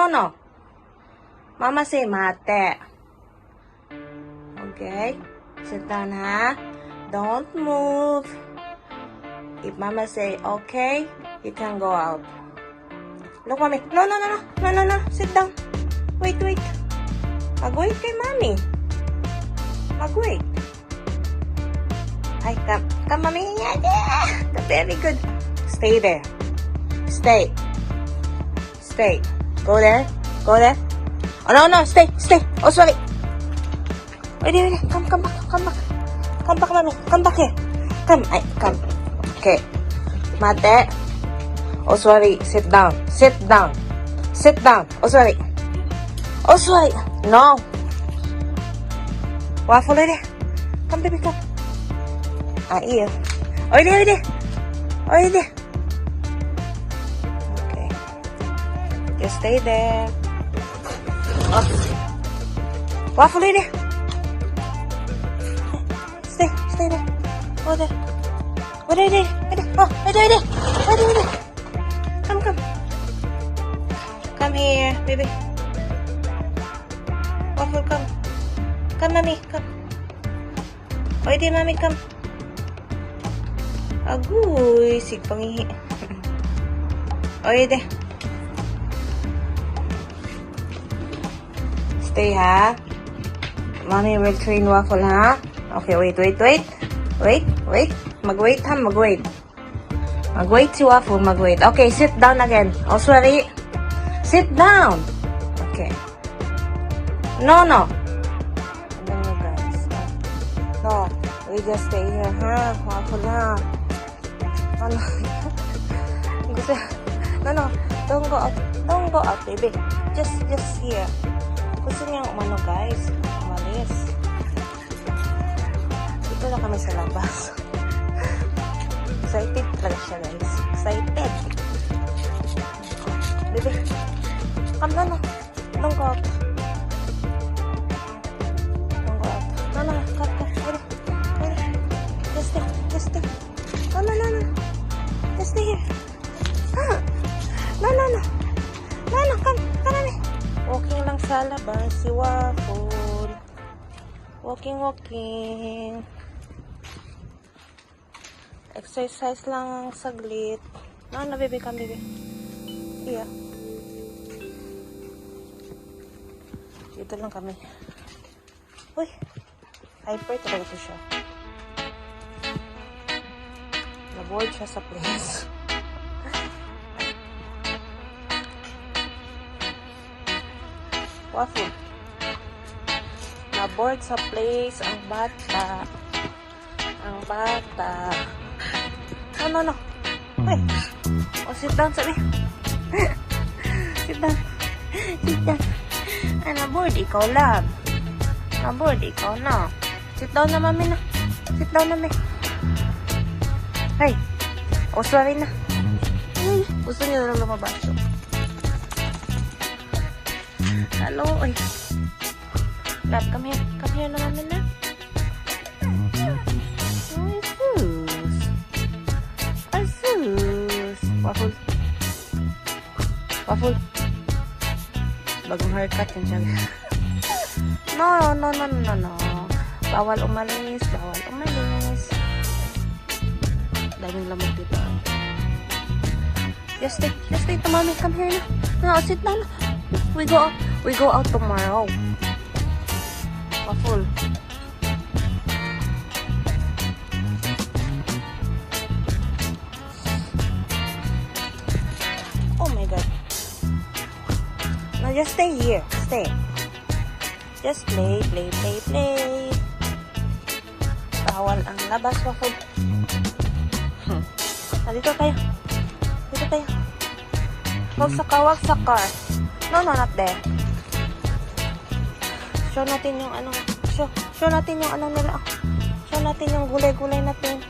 no. Mama say mate. Okay? Sit down, ha? Don't move. If Mama say okay, you can go out. Look, Mommy. No. Sit down. Wait. Mag-wait kay Mommy. Mag-wait. Ay, come, Mommy. Yeah. Very good. Stay there. Stay. Go there. Oh, no. Stay. Oh, sorry. Wait. Come back. Come back, Mommy. Come back here. Come. Okay. Mate. Oh, sorry. Sit down. Oh, sorry. No. Wafol, oide. Come, baby, come. Iyo. Oide. Okay. Just stay there. Oh. Wafol, oide. Stay there. Go there. Oide. Oh, oide. Come. Come here, baby. Wafol, come. Come, Mommy, come. Oide, Mommy, come. Agoy, sigpangihi. Oide. Stay, ha? Mommy will train Wafol, ha? Okay, wait. Mag-wait, ha? Mag-wait si Wafol, mag-wait. Okay, sit down again. Oh, sorry. Sit down. Okay. No. No, guys. No, we just stay here, ha? Wafol, ha? No. Don't go out, baby. Just here. Gusto niyang umano, guys. Umalis. Dito na kami sa labas. Excited talaga siya, guys. Excited. Baby. Come, no. Don't go out. No. Cut. Ready. Just stay. No. Just stay here. No. Come, Mommy. Walking lang sa labas si Wafol. Walking. Exercise lang saglit. No, baby, come, baby. Iya. Dito lang kami. Uy, hyper talaga ito siya. Na-board siya sa place. Wafol. Na-board sa place ang bata. No. Uy. Oh, sit down, sabi. Sit down. Ay, na-board ikaw lang. Na-board ikaw na. Sit down na, Mami, na. Sit down, Mami. Ay. Oh, sorry na. Ay, gusto niyo na lang lumabas. Hello, ay. Lab, come here na, Mami, na. Ay, sus. Wafol. Bagong haircut yan siya. No. Bawal umalis. Daming lamok dito. Just stay to, Mommy. Come here na. No, sit down. We go out tomorrow. Wafol. Oh my God. Now just stay here. Stay. Just play. Bawal ang labas, Wafol. Dito tayo. Wag sa car. No, not there. Show natin yung ano. Show natin yung ano nila. Show natin yung gulay-gulay natin.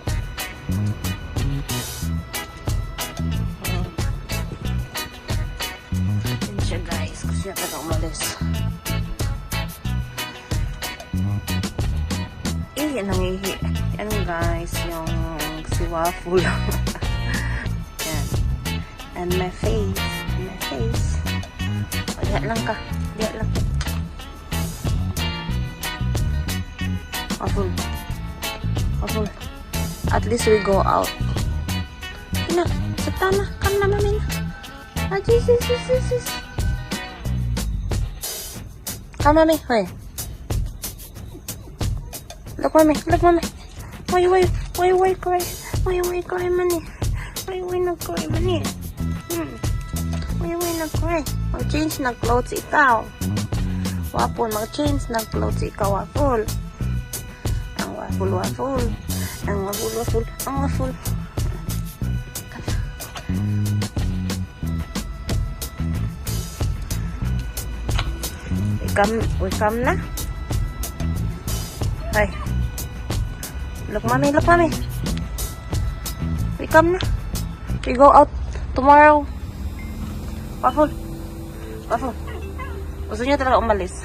Yan siya, guys. Kasi yata na umalis. Yan ang ihi. Yan, guys. Yung si Wafol. Yan. And my face. Diyan lang ka. Diyan lang. Wafol. Wafol. At least we go out. Ina, sata na. Come na, mami na. Ah, Jesus. Come, mami. Hoy. Look, mami. Why cry? Why cry, mani? Why nag-cry, mani? Why nag-cry? Mag-change ng clothes ikaw. Wafol, mag-change ng clothes ikaw, Wafol. Ang Wafol. We come na? Hey. Look, mommy. We come na. We go out tomorrow. Wafol. Gusto niyo talaga umalis.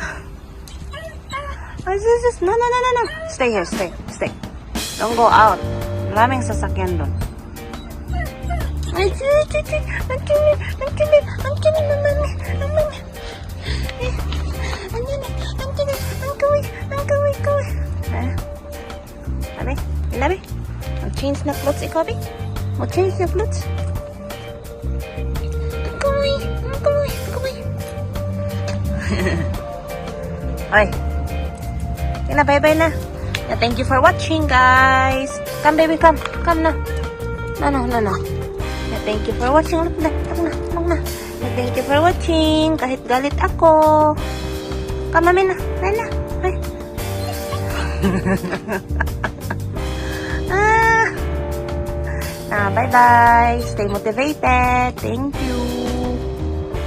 Ay, sis. No. Stay here, stay. Don't go out. Maraming sasakyan doon. Ay, sis. Ang kilig, mami. Ang kaway. Abi? Mag-change na clothes ikaw, Abi? Mag-change na clothes? Ang kaway. Ay. Kaya na, bye-bye na. Thank you for watching, guys. Come, baby, come. Come na. No. Thank you for watching. Look na. Thank you for watching. Kahit galit ako. Come, mami na. Nana. Ay. Bye-bye. Stay motivated. Thank you.